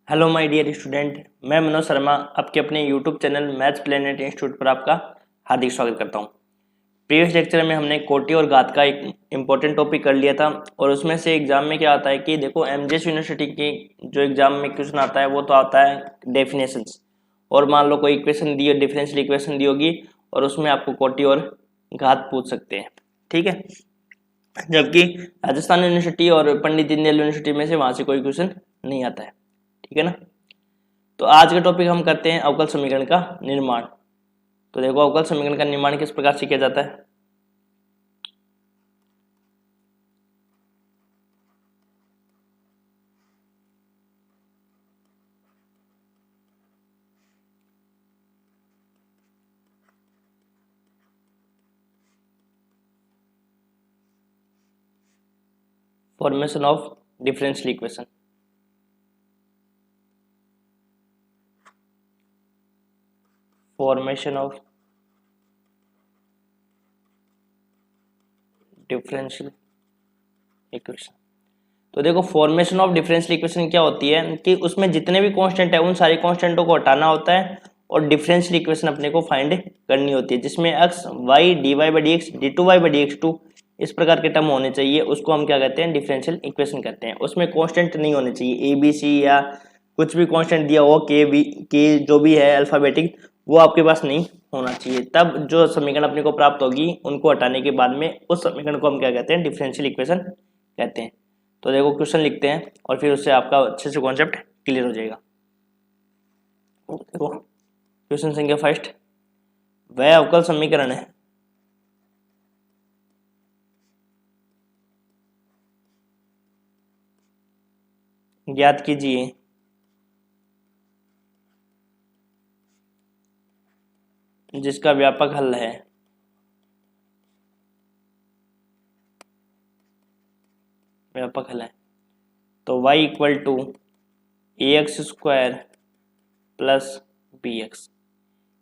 Hello my dear student, मैं मनोज शर्मा आपके अपने YouTube channel maths planet institute पर आपका हार्दिक स्वागत करता हूं। प्रीवियस लेक्चर में हमने कोटि और घात का एक इम्पोर्टेंट टॉपिक कर लिया था और उसमें से एग्जाम में क्या आता है कि देखो एमजीएस यूनिवर्सिटी की जो एग्जाम में क्वेश्चन आता है वो तो आता है डेफिनेशंस। और मान लो कोई इक्वेशन दी, डिफरेंशियल इक्वेशन दी होगी और उसमें आपको कोटि और घात पूछ सकते हैं, ठीक है। जबकि राजस्थान यूनिवर्सिटी और पंडित दीनदयाल यूनिवर्सिटी में से वहां से कोई क्वेश्चन नहीं आता है, ठीक है ना। तो आज का टॉपिक हम करते हैं अवकल समीकरण का निर्माण। तो देखो अवकल समीकरण का निर्माण किस प्रकार से किया जाता है। Formation of differential equation. Formation of differential equation. तो देखो फॉर्मेशन ऑफ डिफरेंशियल इक्वेशन क्या होती है कि उसमें जितने भी कांस्टेंट है उन सारे कांस्टेंटों को हटाना होता है और डिफरेंशियल इक्वेशन अपने को फाइंड करनी होती है, जिसमें x y d Y by D x d two y by D x two इस प्रकार के टर्म होने चाहिए। उसको हम क्या कहते हैं, डिफरेंशियल इक्वेशन कहते हैं। उसमें कांस्टेंट नहीं होने चाहिए, ए बी सी या कुछ भी कांस्टेंट दिया हो, के जो भी है अल्फाबेटिक, वो आपके पास नहीं होना चाहिए। तब जो समीकरण अपने को प्राप्त होगी उनको हटाने के बाद में उस समीकरण को हम क्या कहते हैं, डिफरेंशियल इक्वेशन कहते हैं। तो देखो क्वेश्चन लिखते हैं और फिर उससे आपका अच्छे से कॉन्सेप्ट क्लियर हो जाएगा। देखो क्वेश्चन संख्या फर्स्ट, वह अवकल समीकरण है ज्ञात कीजिए जिसका व्यापक हल है तो y equal to a x square plus B x.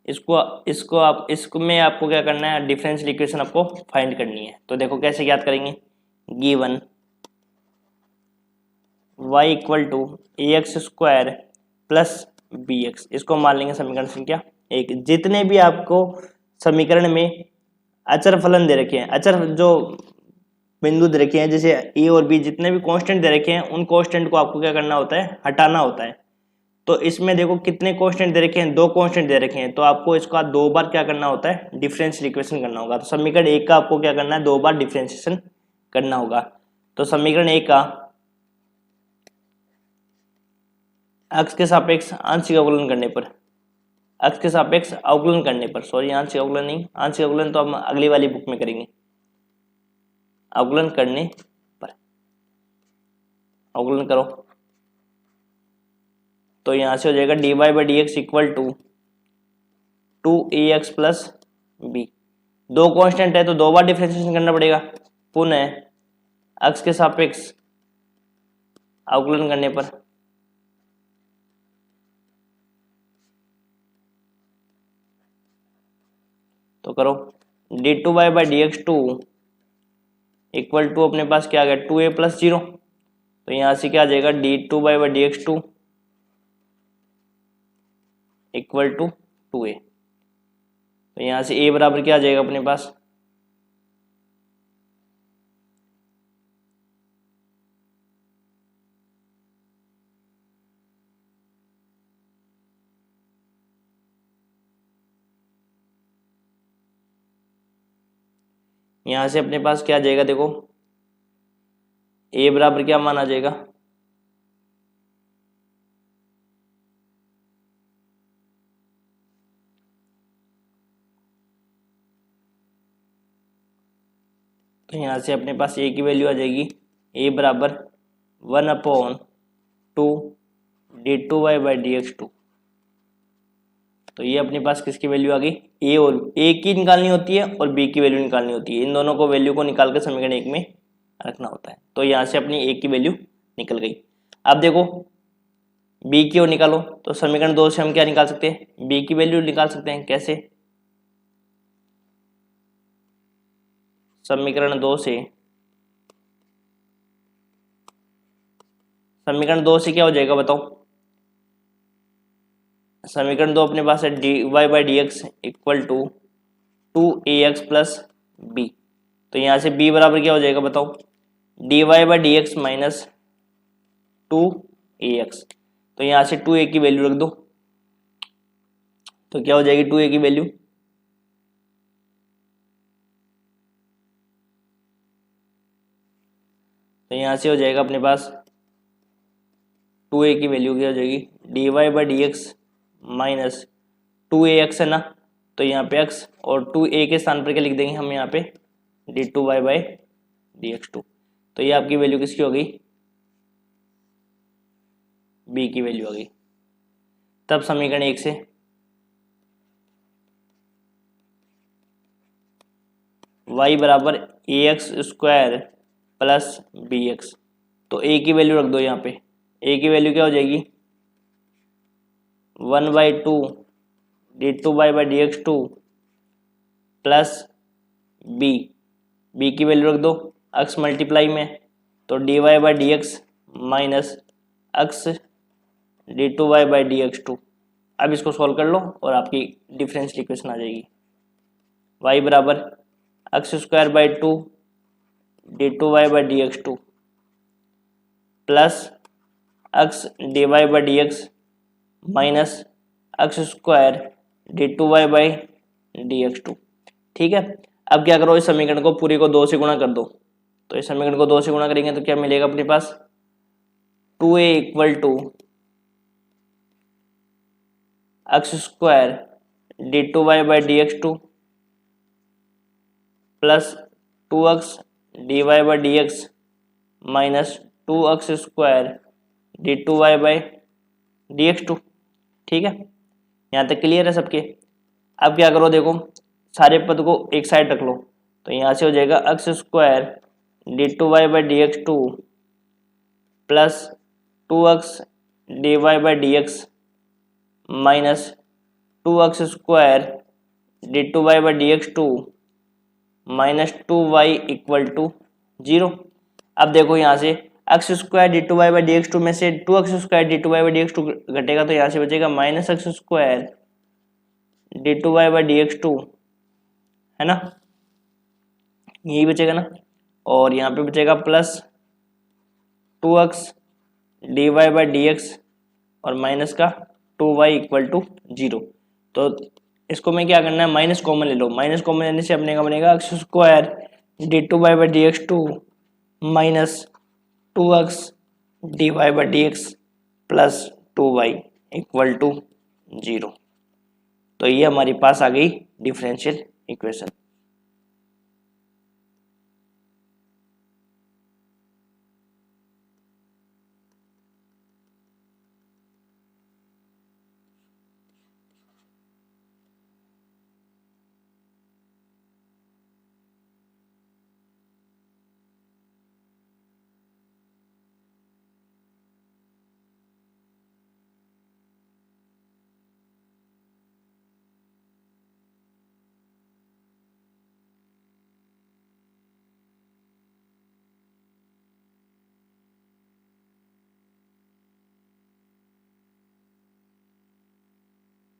इसको में आपको क्या करना है, डिफरेंशियल इक्वेशन आपको फाइंड करनी है। तो देखो कैसे ज्ञात करेंगे, given y equal to a x square plus B x, इसको मान लेंगे समीकरण संख्या एक। जितने भी आपको समीकरण में अचर फलन दे रखे हैं, अचर जो बिंदु दे रखे हैं, जैसे ए और बी, जितने भी कांस्टेंट दे रखे हैं उन कांस्टेंट को आपको क्या करना होता है, हटाना होता है। तो इसमें देखो कितने कांस्टेंट दे रखे हैं, दो कांस्टेंट दे रखे हैं, तो आपको इसका दो बार क्या करना होता है, डिफरेंशियल इक्वेशन करना होगा। तो समीकरण एक का आपको क्या करना है, दो बार डिफरेंशिएशन करना होगा। तो समीकरण एक का x के सापेक्ष आंशिक अवकलन करने पर, x के सापेक्ष अवकलन करने पर, सॉरी आंशिक अवकलन नहीं, आंशिक अवकलन तो हम अगली वाली बुक में करेंगे। अवकलन करने पर अवकलन करो तो यहां से हो जाएगा dy by D x equal to 2ax plus b. दो कांस्टेंट है तो दो बार डिफरेंशिएशन करना पड़ेगा। पुनः x के सापेक्ष अवकलन करने पर तो करो d two y by D x two equal to अपने पास क्या आ गया, 2a प्लस जीरो। तो यहां से क्या आ जाएगा, d two y by D x two equal to 2a। तो यहां से a बराबर क्या आ जाएगा अपने पास, यहां से अपने पास क्या आ जाएगा, देखो a बराबर क्या मान आ जाएगा, तो यहां से अपने पास a की वैल्यू आ जाएगी, a बराबर 1/2 d two y by D x two. तो ये अपने पास किसकी वैल्यू आ गई, a, और a की निकालनी होती है और b की वैल्यू निकालनी होती है। इन दोनों को वैल्यू को निकाल कर समीकरण एक में रखना होता है। तो यहाँ से अपनी a की वैल्यू निकल गई। अब देखो b की ओर निकालो, तो समीकरण दो से हम क्या निकाल सकते हैं, b की वैल्यू निकाल सकते हैं। कैसे, समीकरण दो से क्या हो जाएगा बताओ, समीकरण 2 अपने पास है d Y by D x equal to 2ax plus b. तो यहाँ से b बराबर क्या हो जाएगा बताओ, d Y by D x minus 2ax। तो यहाँ से 2a की वैल्यू रख दो, तो क्या हो जाएगी 2a की वैल्यू, तो यहाँ से हो जाएगा अपने पास 2a की वैल्यू क्या हो जाएगी, d Y by D x minus 2ax है ना, तो यहाँ पे x और 2a के स्थान पर क्या लिख देंगे हम यहाँ पे d2y by D x two. तो ये आपकी वैल्यू किसकी हो गई, b की वैल्यू आ गई। तब समीकरण 1 से y बराबर A x square plus B X, तो a की वैल्यू रख दो यहाँ पे, a की वैल्यू क्या हो जाएगी 1/2 d2y by D x two plus b की वैल्यू रख दो x मल्टीप्लाई में, तो dy by D x minus x d2y by D x two. अब इसको सॉल्व कर लो और आपकी डिफरेंशियल इक्वेशन आ जाएगी, y बराबर x square by 2 d2y by D x two plus x dy by D x minus x square d2y by D x two. ठीक है, अब क्या करो, इस समीकरण को पूरी को 2 से गुणा कर दो, तो इस समीकरण को 2 से गुणा करेंगे तो क्या मिलेगा अपने पास 2a equal to x square d2y by D x two plus 2x dy by D x minus 2x square d2y by D x two. ठीक है, यहाँ तक क्लियर है सबके। अब क्या करो, देखो सारे पद को एक साइड रख लो, तो यहाँ से हो जाएगा x square d2y by D x two plus 2x dy by D x minus 2x square d2y by D x two minus 2y equal to 0। अब देखो यहाँ से x square d2y by D x two में से 2x square d2y by D x two घटेगा, तो यहाँ से बचेगा minus x square d2y by D x two, है ना, यही बचेगा ना, और यहाँ पे बचेगा plus 2x dy by D x और माइनस का 2y इक्वल टू 0। तो इसको में क्या करना है, माइनस कॉमन ले लो, माइनस कॉमन लेने से अपने का बनेगा x square d2y by D x two minus 2x dy by D x plus 2y equal to 0। तो ये हमारे पास आ गई डिफरेंशियल इक्वेशन।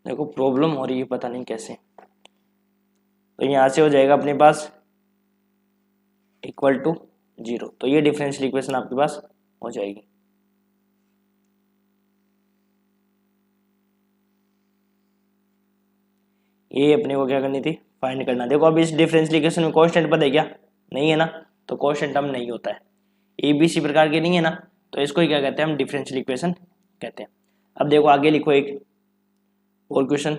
देखो प्रॉब्लम हो रही है, पता नहीं कैसे। तो यहाँ से हो जाएगा अपने पास इक्वल टू 0, तो ये डिफरेंशियल इक्वेशन आपके पास हो जाएगी। ये अपने को क्या करनी थी, फाइंड करना। देखो अब इस डिफरेंशियल इक्वेशन में कांस्टेंट पद है क्या, नहीं है ना, तो कांस्टेंट टर्म नहीं होता है, ABC प्रकार के नहीं है ना, तो इसको ही क्या कहते हैं हम, डिफरेंशियल इक्वेशन कहते हैं। अब देखो आगे लिखो एक और क्वेश्चन,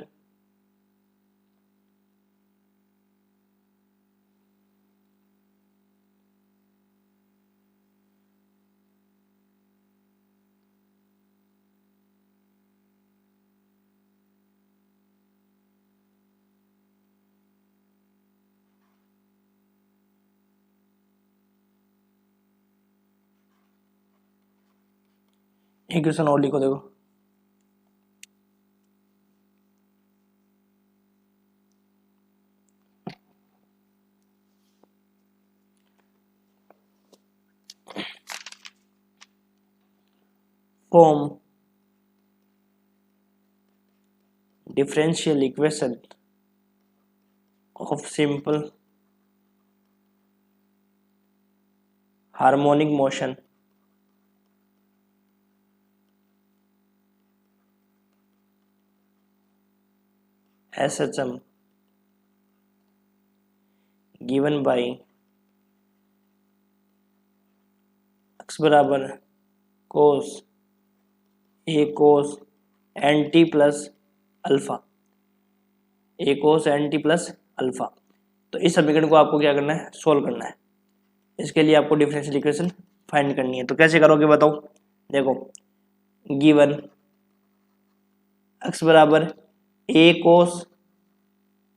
एक क्वेश्चन और लिखो। देखो form differential equation of simple harmonic motion SHM given by x बराबर cos a cos nt plus alpha, a cos nt plus alpha. तो इस समीकरण को आपको क्या करना है, सोल्व करना है। इसके लिए आपको डिफरेंशियल इक्वेशन फाइंड करनी है। तो कैसे करोगे बताओ। देखो गिवन x बराबर a cos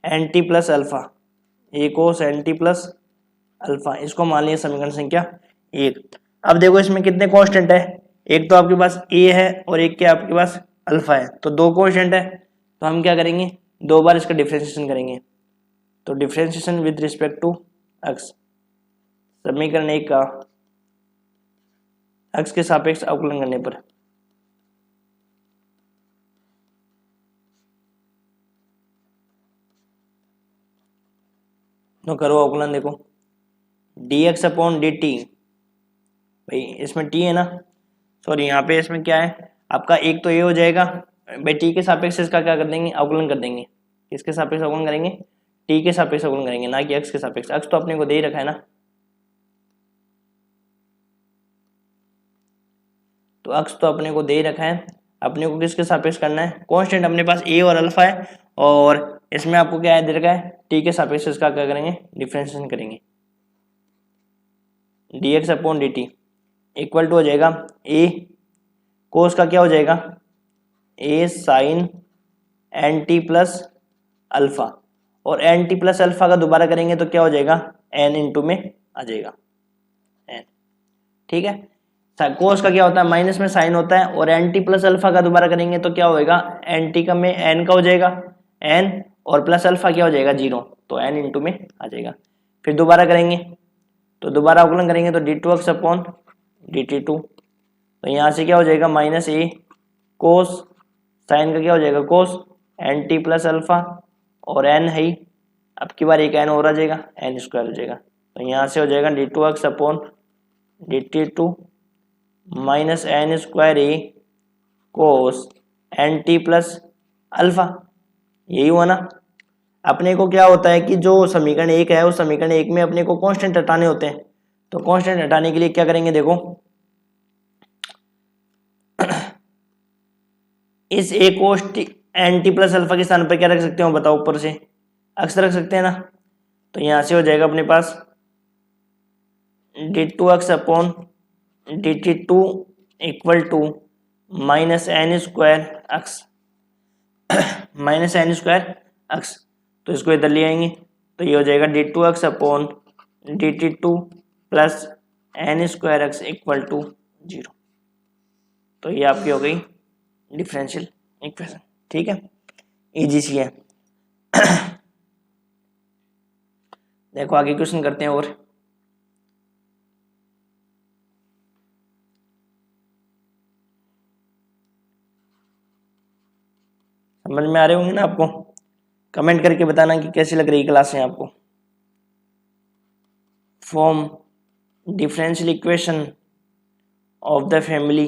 nt plus alpha, a cos nt plus alpha, इसको मान लिया समीकरण संख्या 1। अब देखो इसमें कितने कांस्टेंट है, एक तो आपके पास a है और एक क्या आपके पास अल्फा है, तो दो कांस्टेंट है। तो हम क्या करेंगे, दो बार इसका डिफरेंशिएशन करेंगे। तो differentiation with respect to x, समीकरण 1 का x के सापेक्ष अवकलन करने पर तो करो अवकलन। देखो dx अपॉन dt, भाई इसमें t है ना, सॉरी यहाँ पे इसमें क्या है आपका, एक तो ये हो जाएगा भाई, t के सापेक्ष इसका क्या कर देंगे, अवकलन कर देंगे। किसके सापेक्ष अवकलन करेंगे, t के सापेक्ष अवकलन करेंगे, ना कि x के सापेक्ष। x तो अपने को दे ही रखा है ना, तो x तो अपने को दे ही रखा है। अपने को किसके सापेक्ष करना है, कांस्टेंट अपने पास a और अल्फा है, और इसमें आपको क्या है दे रखा है, t के सापेक्ष इसका क्या करेंगे, डिफरेंशिएशन करेंगे। dx upon dt equal to हो जाएगा a कोस का क्या हो जाएगा, a sine n T plus alpha, और एन टी प्लस अल्फा का दोबारा करेंगे तो क्या हो जाएगा, n इंटू में आ जाएगा n। ठीक है, कोस का क्या होता है, माइनस में साइन होता है, और एन टी प्लस अल्फा का दोबारा करेंगे तो क्या होएगा, एन टी का में n का हो जाएगा n, और प्लस अल्फा क्या हो जाएगा 0, तो n इंटू में आ जाएगा। फिर दोबारा करेंगे तो दोबारा अवकलन करेंगे तो d2x अपॉन dt2, तो यहाँ से क्या हो जाएगा माइनस a कोस साइन का क्या हो जाएगा कोस एन टी प्लस अल्फा, और n है ही, अब की बार एक n और आ जाएगा, n स्क्वायर हो जाएगा। तो यहाँ से हो जाएगा d2x upon dt2 minus N square A cos N T plus alpha, यही हुआ ना। अपने को क्या होता है कि जो समीकरण 1 है उस समीकरण 1 में अपने को कांस्टेंट हटाने होते हैं, तो कांस्टेंट हटाने के लिए क्या करेंगे, देखो इस ए cos N T plus alpha के स्थान पर क्या रख सकते हो बताओ, ऊपर से x रख सकते हैं ना। तो यहां से हो जाएगा अपने पास d2x upon dt2 equal to minus N square x, minus N square x, तो इसको इधर ले आएंगे तो ये हो जाएगा d2x upon dt2 plus n square x equal to 0। तो ये आपकी हो गई डिफरेंशियल इक्वेशन। ठीक है, इजी सी है। देखो आगे क्वेश्चन करते हैं। और समझ में आ रहे होंगे ना आपको, कमेंट करके बताना कि कैसी लग रही क्लासें आपको। Form differential equation of the family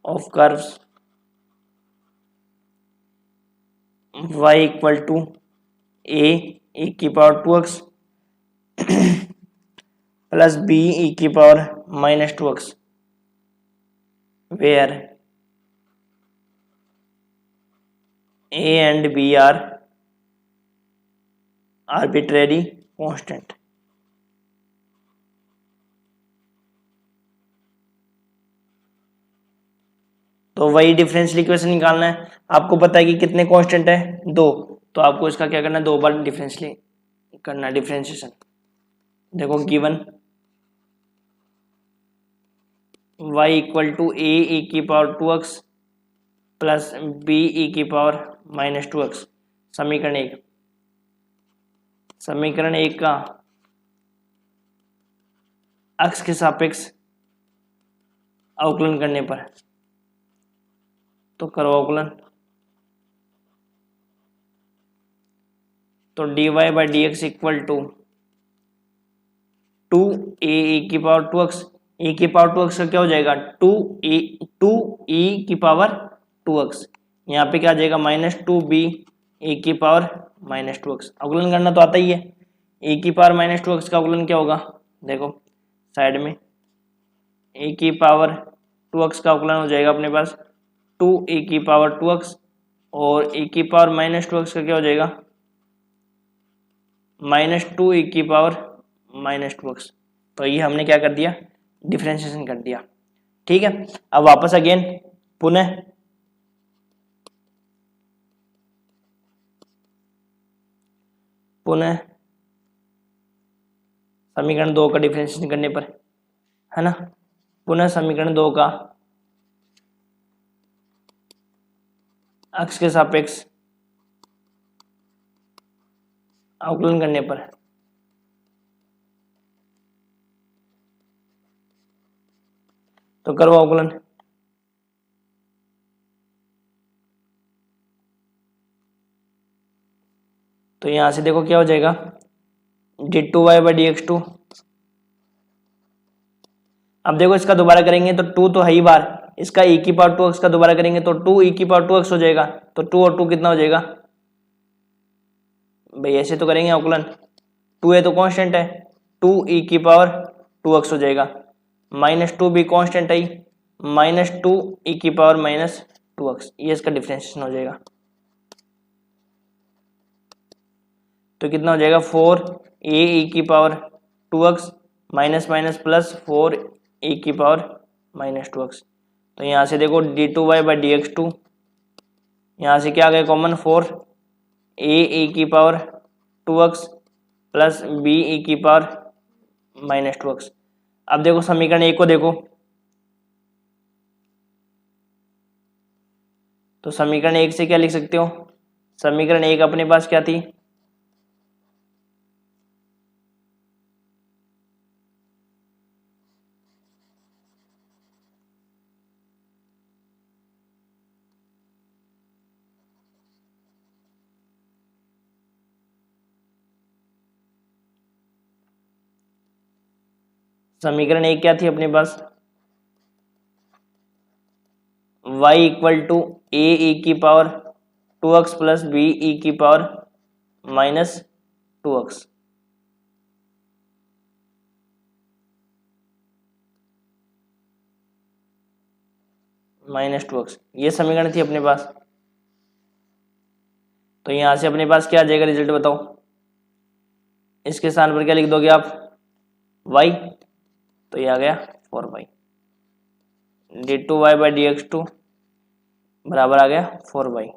of curves y equal to A की power 2x plus b e की power minus 2x, where a and b are arbitrary constant। तो वही डिफरेंशियल इक्वेशन निकालना है। आपको पता है कि कितने कांस्टेंट है, दो, तो आपको इसका क्या करना है, दो बार डिफरेंशियल करना है, डिफरेंशिएशन। देखो given y equal to A की power 2x plus B E की पावर माइनस 2x, समीकरण 1। समीकरण 1 का x के सापेक्ष अवकलन करने पर। तो करो अवकलन। तो dy by D x equal to 2a e⁻²x। e⁻²x का क्या हो जाएगा 2e⁻²x। यहाँ पे क्या आ जाएगा -2b e⁻²x। अवकलन करना तो आता ही है। e⁻²x का अवकलन क्या होगा, देखो साइड में e⁻²x का अवकलन हो जाएगा अपने पास 2e⁻²x और e⁻²x का क्या हो जाएगा -2e⁻²x। तो ये हमने क्या कर दिया, डिफरेंशिएशन कर दिया। ठीक है, अब वापस अगेन पुनः समीकरण 2 का डिफरेंशिएशन करने पर, है ना, पुनः समीकरण 2 का x के सापेक्ष अवकलन करने पर, तो करो अवकलन। तो यहां से देखो क्या हो जाएगा d2y by D x two. अब देखो इसका दोबारा करेंगे तो 2 तो है ही बार, इसका e⁻²x का दोबारा करेंगे तो 2e⁻²x हो जाएगा। तो 2 और 2 कितना हो जाएगा भाई, ऐसे तो करेंगे अवकलन, 2 है तो कांस्टेंट है, 2e⁻² हो जाएगा, -2 भी कांस्टेंट है, -2e⁻²x, ये इसका डिफरेंशिएशन हो जाएगा। तो कितना हो जाएगा 4a e⁻²x minus minus plus 4e⁻²x। तो यहाँ से देखो d2y by D x to, यहाँ से क्या आ गया common 4a e⁻² plus b e⁻²x। अब देखो समीकरण 1 को देखो, तो समीकरण 1 से क्या लिख सकते हो, समीकरण 1 अपने पास क्या थी, समीकरण 1 क्या थी अपने पास, y equal to a e⁻²x plus b e⁻²x। -2x, ये समीकरण थी अपने पास। तो यहां से अपने पास क्या आ जाएगा रिजल्ट बताओ, इसके स्थान पर क्या लिख दोगे आप y, तो ये आ गया 4y, d2y by D x to बराबर आ गया 4y।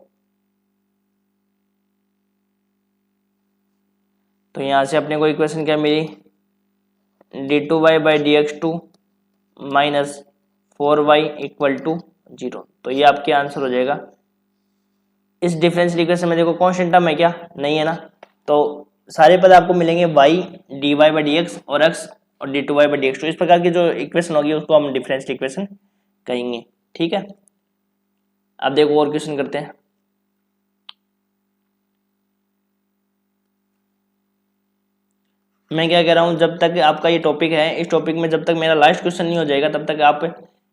तो यहां से अपने को इक्वेशन क्या मिली, d2y by D x two minus 4y equal to 0। तो ये आपके आंसर हो जाएगा। इस डिफरेंशियल इक्वेशन में देखो कांस्टेंट टर्म है क्या, नहीं है ना, तो सारे पद आपको मिलेंगे y dy by D x और x और d2y by D x two. इस प्रकार की जो इक्वेशन होगी उसको हम डिफरेंशियल इक्वेशन कहेंगे। ठीक है, अब देखो और क्वेश्चन करते हैं। मैं क्या कह रहा हूं, जब तक आपका ये टॉपिक है, इस टॉपिक में जब तक मेरा लास्ट क्वेश्चन नहीं हो जाएगा तब तक आप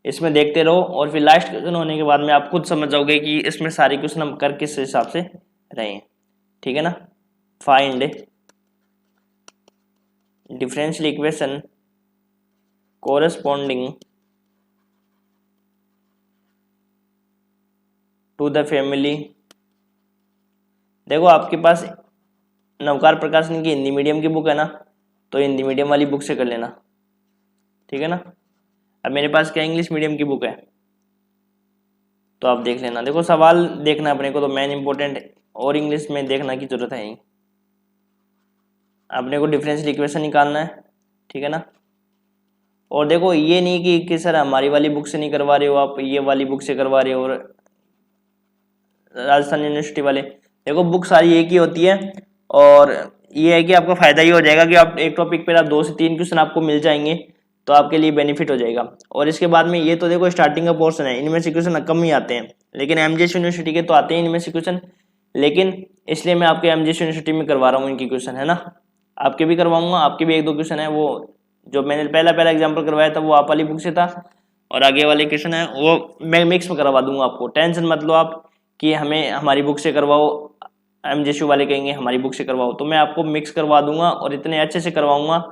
इसमें देखते रहो, और फिर लास्ट क्वेश्चन होने के बाद में आप खुद समझ जाओगे कि इसमें सारे क्वेश्चन हम कर किस हिसाब से रहे हैं। ठीक है ना, find differential equation corresponding to the family. देखो आपके पास नवकार प्रकाशन की हिंदी मीडियम की बुक है ना, तो हिंदी मीडियम वाली बुक से कर लेना। ठीक है ना, अब मेरे पास क्या इंग्लिश मीडियम की बुक है, तो आप देख लेना। देखो सवाल देखना अपने को तो मेन इंपॉर्टेंट है, और इंग्लिश में देखना की जरूरत है नहीं, अपने को डिफरेंशियल इक्वेशन निकालना है। ठीक है ना, और देखो ये नहीं कि सर हमारी वाली बुक से नहीं करवा रहे हो, आप ये वाली बुक से करवा रहे हो, और राजस्थान यूनिवर्सिटी वाले, देखो बुक सारी एक ही होती है, और ये है कि आपका फायदा ये हो जाएगा कि आप एक टॉपिक पर आप 2 से 3 क्वेश्चन आपको मिल जाएंगे, तो आपके लिए बेनिफिट हो जाएगा। और इसके बाद में ये तो देखो स्टार्टिंग का पोर्शन है, इनमें से क्वेश्चन कम ही आते हैं, लेकिन एमजीएस यूनिवर्सिटी के तो आते हैं इनमें से क्वेश्चन, लेकिन इसलिए मैं आपके एमजीएस यूनिवर्सिटी में करवा रहा हूँ इनकी क्वेश्चन, है ना। आपके भी करवाऊंगा, आपके भी एक दो क्वेश्चन है, वो जो मैंने पहला एग्जाम्पल करवाया था वो आप वाली बुक से था, और आगे वाले क्वेश्चन है वो मैं मिक्स में करवा दूंगा आपको, टेंशन मत लो आप कि हमें हमारी बुक से करवाओ, एमजेएसयू वाले कहेंगे हमारी बुक से करवाओ, तो मैं आपको मिक्स करवा दूंगा और इतने अच्छे से करवाऊंगा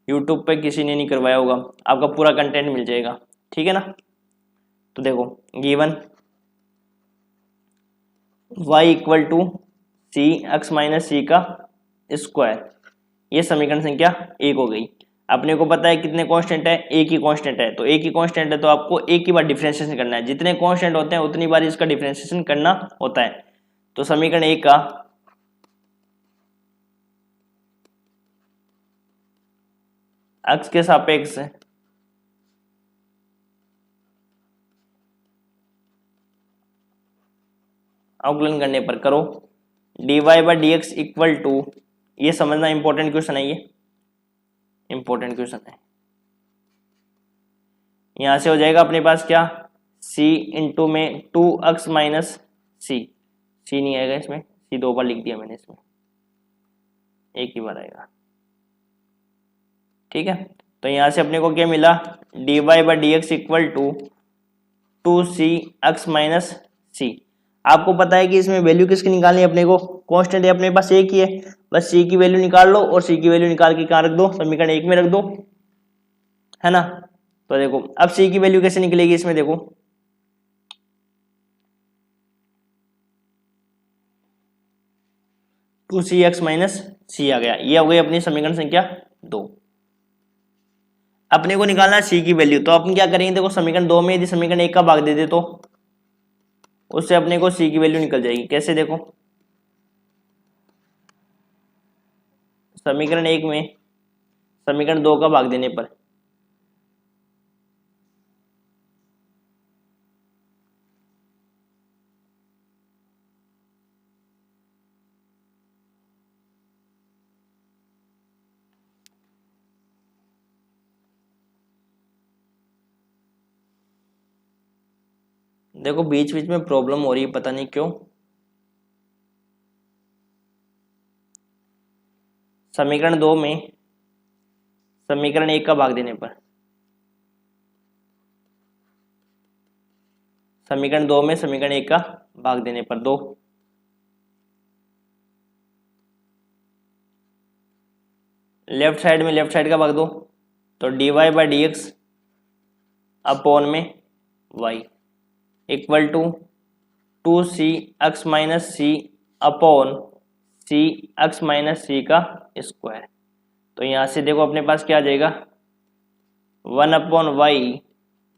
यूट्यूब पे किसी ने नहीं करवाया होगा, आपका पूरा कंटेंट मिल जाएगा, ठीक है ना। तो देखो given y equal to C X minus C का स्क्वायर, ये समीकरण संख्या 1 हो गई। अपने को पता है कितने कांस्टेंट है, एक ही कांस्टेंट है, तो एक ही कांस्टेंट है तो आपको एक ही बार डिफरेंशिएशन करना है, जितने कांस्टेंट होते हैं उतनी बार इसका डिफरेंशिएशन करना होता है। तो समीकरण 1 का x के सापेक्ष अवकलन करने पर करो dy by D x equal to, ये समझना इंपॉर्टेंट क्वेश्चन है, ये इंपॉर्टेंट क्वेश्चन है। यहां से हो जाएगा अपने पास क्या, c इंटू में 2x माइनस सी, सी नहीं आएगा इसमें, सी 2 बार लिख दिया मैंने, इसमें एक ही बार आएगा, ठीक है। तो यहां से अपने को क्या मिला, dy by D x equal to 2cx minus C. आपको पता है कि इसमें वैल्यू किसकी निकालनी है, अपने को कांस्टेंट है अपने पास एक ही है, बस c की वैल्यू निकाल लो और c की वैल्यू निकाल के कहाँ रख दो, समीकरण 1 में रख दो, है ना। तो देखो अब c की वैल्यू कैसे निकलेगी, इसमें देखो 2cx माइनस सी आ गया, ये हो गई अपनी समीकरण संख्या 2। अपने को निकालना है c की वैल्यू, तो अपन क्या करेंगे, देखो समीकरण 2 में यदि समीकरण 1 का भाग दे दे तो उससे अपने को c की वैल्यू निकल जाएगी। कैसे, देखो समीकरण 1 में समीकरण 2 का भाग देने पर देखो बीच बीच में प्रॉब्लम हो रही है, पता नहीं क्यों। समीकरण 2 में समीकरण 1 का भाग देने पर, समीकरण 2 में समीकरण 1 का भाग देने पर 2, लेफ्ट साइड में लेफ्ट साइड का भाग दो, तो dy by D X upon में y equal to 2cx minus C upon cx minus C का स्क्वायर। तो यहाँ से देखो अपने पास क्या आ जाएगा, 1 upon y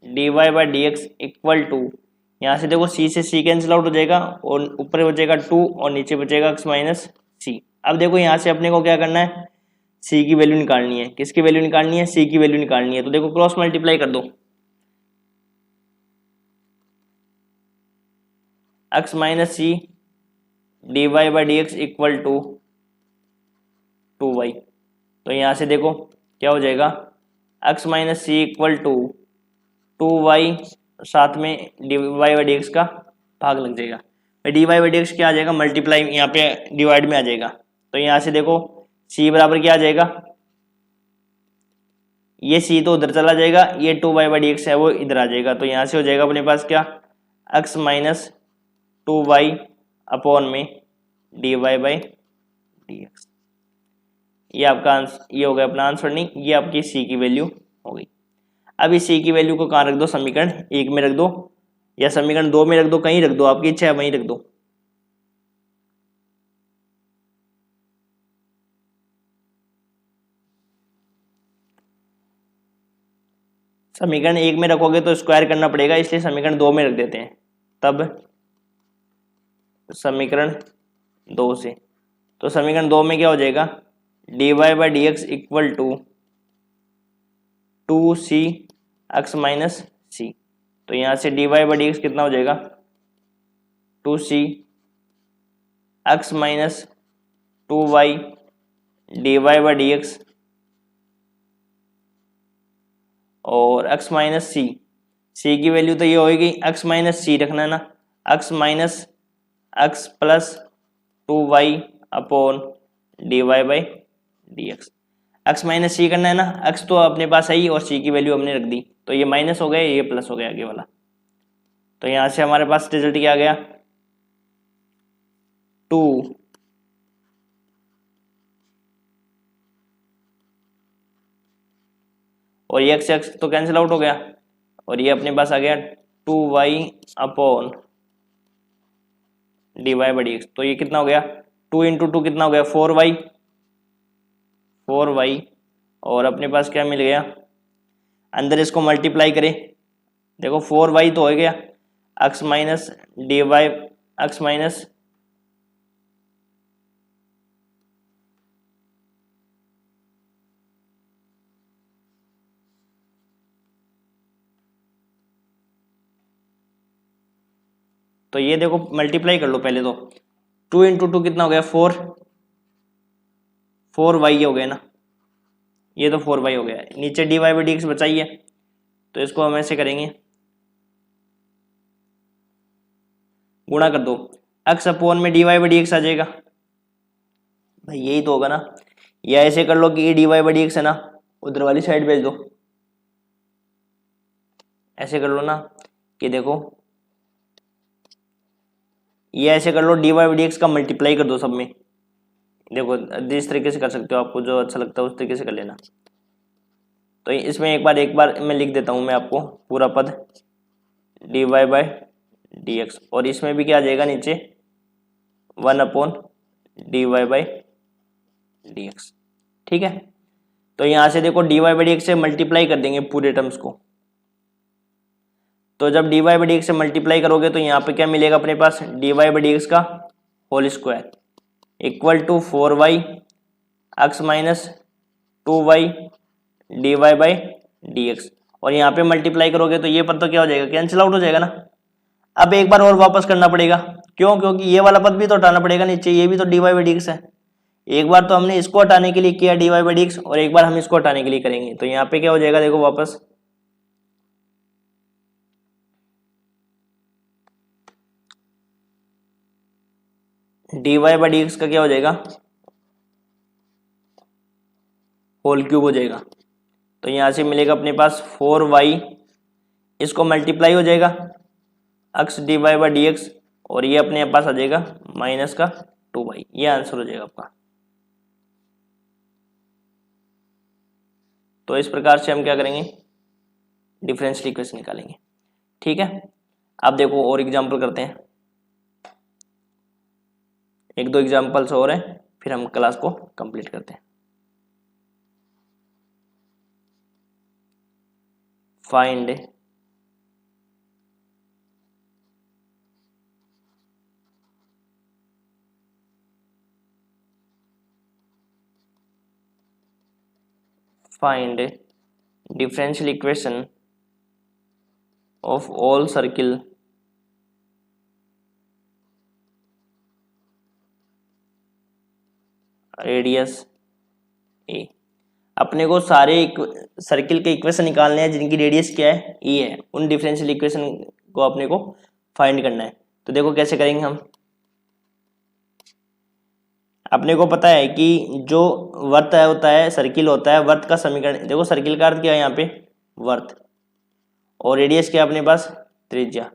d Y by D x equal to, यहाँ से देखो c से c कैंसिल आउट हो जाएगा और ऊपर बचेगा 2 और नीचे बचेगा x माइनस सी। अब देखो यहाँ से अपने को क्या करना है, c की वैल्यू निकालनी है, किसकी वैल्यू निकालनी है, c की वैल्यू निकालनी है। तो देखो क्रॉस मल्टीप्लाई कर दो, x minus c d Y by D x equal to 2y। तो यहाँ से देखो क्या हो जाएगा, x minus c equal to 2y, साथ में D Y by D x का भाग लग जाएगा, D Y by D x क्या आ जाएगा, मल्टीप्लाई यहाँ पे डिवाइड में आ जाएगा। तो यहाँ से देखो c बराबर क्या आ जाएगा, ये c तो उधर चला जाएगा, ये 2y बाई डी एक्स है वो इधर आ जाएगा। तो यहाँ से हो जाएगा अपने पास क्या, x माइनस 2y अपॉन में D Y by D x. ये आपका आंसर, ये हो गया अपना आंसर, नहीं ये आपकी c की वैल्यू हो गई। अब इस c की वैल्यू को कहाँ रख दो, समीकरण 1 में रख दो या समीकरण 2 में रख दो, कहीं रख दो, आपकी इच्छा है वहीं रख दो। समीकरण 1 में रखोगे तो स्क्वायर करना पड़ेगा, इसलिए समीकरण 2 में रख देते हैं, तब समीकरण 2 से। तो समीकरण 2 में क्या हो जाएगा, D Y by D x equal to 2cx minus C. तो यहाँ से D Y by D x कितना हो जाएगा, 2cx minus 2y D Y by D x और x माइनस सी, सी की वैल्यू तो ये होगी, x माइनस सी रखना है ना, x minus x plus 2y upon dy by D x minus C करना है ना, x तो अपने पास है ही और c की वैल्यू हमने रख दी, तो ये माइनस हो गया, ये प्लस हो गया आगे वाला। तो यहाँ से हमारे पास रिजल्ट क्या आ गया, 2 और ये x x तो कैंसिल आउट हो गया और ये अपने पास आ गया 2y upon D Y by D x. तो ये कितना हो गया, 2 इंटू 2 कितना हो गया, 4y और अपने पास क्या मिल गया, अंदर इसको मल्टीप्लाई करें, देखो 4y तो हो गया, x minus d y x minus तो ये देखो मल्टीप्लाई कर लो पहले तो, 2 इंटू 2 कितना हो गया, 4y हो गया ना, ये तो 4y हो गया, नीचे d Y by D x बचाइए, तो इसको हम ऐसे करेंगे, गुणा कर दो, x अपोन में D Y by D X आ जाएगा, भाई यही तो होगा ना, या ऐसे कर लो कि ये d Y by D x है ना, उधर वाली साइड भेज दो, ऐसे कर लो ना कि देखो ये ऐसे कर लो, D Y by D x का मल्टीप्लाई कर दो सब में, देखो जिस तरीके से कर सकते हो, आपको जो अच्छा लगता है उस तरीके से कर लेना। तो इसमें एक बार मैं लिख देता हूँ मैं आपको पूरा पद, D Y by D x, और इसमें भी क्या आ जाएगा नीचे 1 upon D Y by D X, ठीक है। तो यहाँ से देखो D Y by D X से मल्टीप्लाई कर देंगे पूरे टर्म्स को, तो जब D Y by D X से मल्टीप्लाई करोगे तो यहाँ पे क्या मिलेगा अपने पास, D Y by D x का whole square equal to 4y x minus 2y D Y by D x, और यहाँ पे मल्टीप्लाई करोगे तो ये पद तो क्या हो जाएगा, कैंसिल आउट हो जाएगा ना। अब एक बार और वापस करना पड़ेगा, क्यों, क्योंकि ये वाला पद भी तो हटाना पड़ेगा नीचे, ये भी तो d Y by D x है। एक बार तो हमने इसको हटाने के लिए किया d Y by D x, और एक बार हम इसको हटाने के लिए करेंगे, तो यहाँ पे क्या हो जाएगा, देखो वापस d Y by D x का क्या हो जाएगा, होल क्यूब हो जाएगा। तो यहाँ से मिलेगा अपने पास 4y, इसको मल्टीप्लाई हो जाएगा x d Y by D x, और ये अपने पास आ जाएगा माइनस का 2y, ये आंसर हो जाएगा आपका। तो इस प्रकार से हम क्या करेंगे, डिफरेंशियल इक्वेशन निकालेंगे, ठीक है। अब देखो और एग्जांपल करते हैं, एक दो एग्जांपल्स और हैं, फिर हम क्लास को कंप्लीट करते हैं। Find differential equation of all circle radius A. अपने को सारे सर्किल के इक्वेशन निकालने हैं जिनकी रेडियस क्या है, ए है, उन डिफरेंशियल इक्वेशन को अपने को फाइंड करना है। तो देखो कैसे करेंगे हम, अपने को पता है कि जो वर्त है होता है, सर्किल होता है, वर्त का समीकरण, देखो सर्किल का अर्थ क्या है यहाँ पे, वर्त, और रेडियस क्या है अपने पास, त्रिज्या।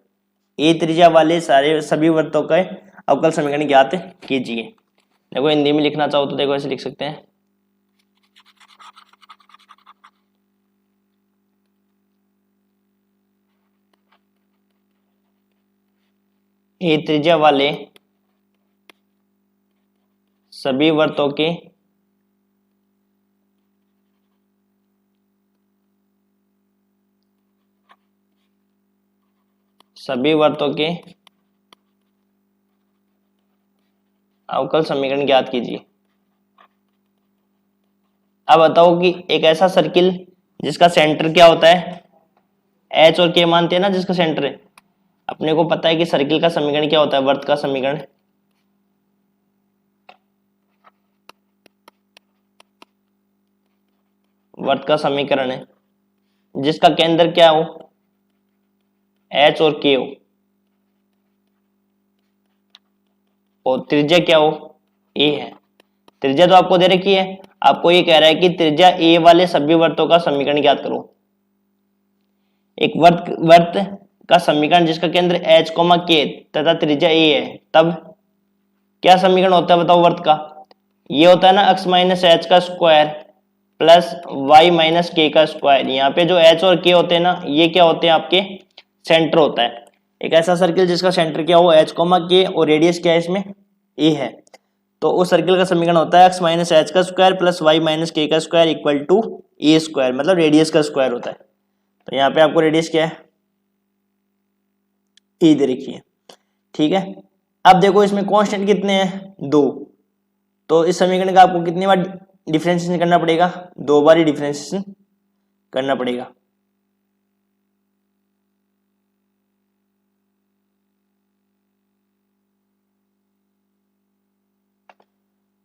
ए त्रिज्या वाले सभी वर्तों का अवकल समीकरण ज्ञात कीजिए। देखो हिंदी में लिखना चाहो तो देखो ऐसे लिख सकते हैं, ए त्रिज्या वाले सभी वर्तों के अवकल समीकरण ज्ञात कीजिए। अब बताओ कि एक ऐसा सर्किल जिसका सेंटर क्या होता है, एच और के मानते हैं ना, जिसका सेंटर है, अपने को पता है कि सर्किल का समीकरण क्या होता है, वर्त का समीकरण है जिसका केंद्र क्या हो, एच और के हो, और त्रिज्या क्या हो, ए है। त्रिज्या तो आपको दे रखी है, आपको ये कह रहा है कि त्रिज्या ए वाले सभी वृत्तों का समीकरण ज्ञात करो। एक वर्त का समीकरण जिसका केंद्र एच कोमा के तथा त्रिज्या ए है, तब क्या समीकरण होता है बताओ वर्त का? ये होता है ना x माइनस एच का square plus y minus k का स्क्वायर। यहाँ पे जो h और k होते हैं ना, ये क्या होते हैं आपके सेंटर होता है। एक ऐसा सर्किल जिसका सेंटर क्या हो, h कोमा के, और रेडियस क्या है इसमें, a है। तो उस सर्किल का समीकरण होता है x माइनस एच का square plus y minus k का square equal to a square, मतलब रेडियस का स्क्वायर होता है। तो यहाँ पे आपको रेडियस क्या है, ए दे रखी है, ठीक है। अब देखो इसमें कांस्टेंट कितने हैं, 2। तो इस समीकरण का आपको कितनी बार डिफरेंशिएशन करना पड़ेगा, 2 बार ही डिफरेंशिएशन करना पड़ेगा।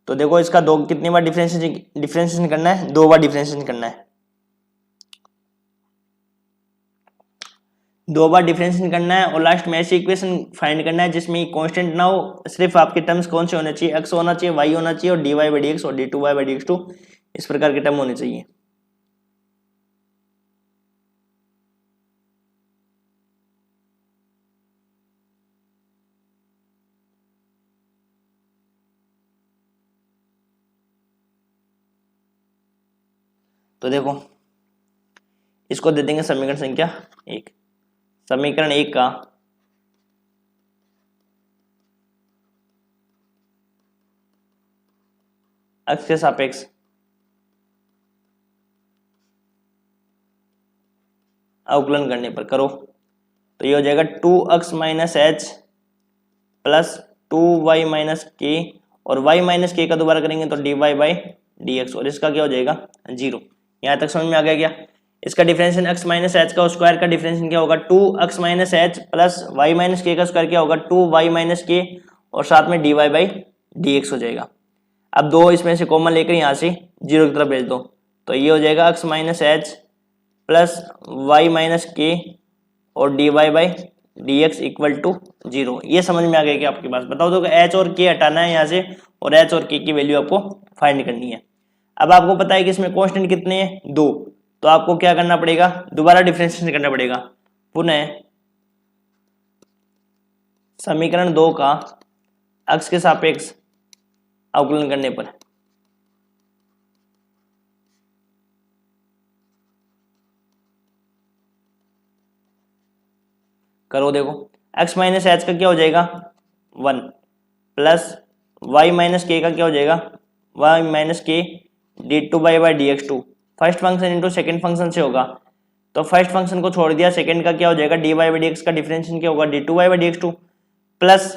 तो देखो इसका कितनी बार डिफरेंशिएशन करना है, 2 बार डिफरेंशिएशन करना है। 2 बार डिफरेंशिएशन करना है और लास्ट में ऐसी इक्वेशन फाइंड करना है जिसमें कांस्टेंट ना हो, सिर्फ आपके टर्म्स कौन से होने चाहिए, x होना चाहिए, y होना चाहिए और dy बाई dx और d2y बाई dx2, इस प्रकार के टर्म होने चाहिए। तो देखो इसको दे देंगे समीकरण संख्या 1। समीकरण 1 का x के सापेक्ष अवकलन करने पर करो तो ये हो जाएगा 2x minus h plus 2y minus k, और y माइनस के का दोबारा करेंगे तो dy बाई dx, और इसका क्या हो जाएगा 0। यहाँ तक समझ में आ गया क्या? इसका डिफरेंशिएशन x माइनस एच का स्क्वायर का डिफरेंशिएशन क्या होगा, 2x minus h plus y minus k का स्क्वायर क्या होगा 2y माइनस के, और साथ में dy बाई dx हो जाएगा। अब 2 इसमें से कॉमन लेकर यहाँ से 0 की तरफ भेज दो, तो ये हो जाएगा x minus h plus y minus k और d Y by D x equal to 0। ये समझ में आ गया कि आपके पास? बताओ तो एच और के हटाना है यहाँ से, और एच और के की वैल्यू आपको फाइंड करनी है। अब आपको पता है कि इसमें कांस्टेंट कितने हैं, 2। तो आपको क्या करना पड़ेगा, दोबारा डिफरेंशिएशन करना पड़ेगा। पुनः समीकरण 2 का x के सापेक्ष अवकलन करने पर करो। देखो x माइनस एच का क्या हो जाएगा 1 प्लस y माइनस के का क्या हो जाएगा y माइनस के d2 by dx2। First function into second function से होगा, तो फर्स्ट फंक्शन को छोड़ दिया, सेकेंड का क्या हो जाएगा dy बाई dx का डिफरेंशिएशन क्या होगा d2 by dx2, plus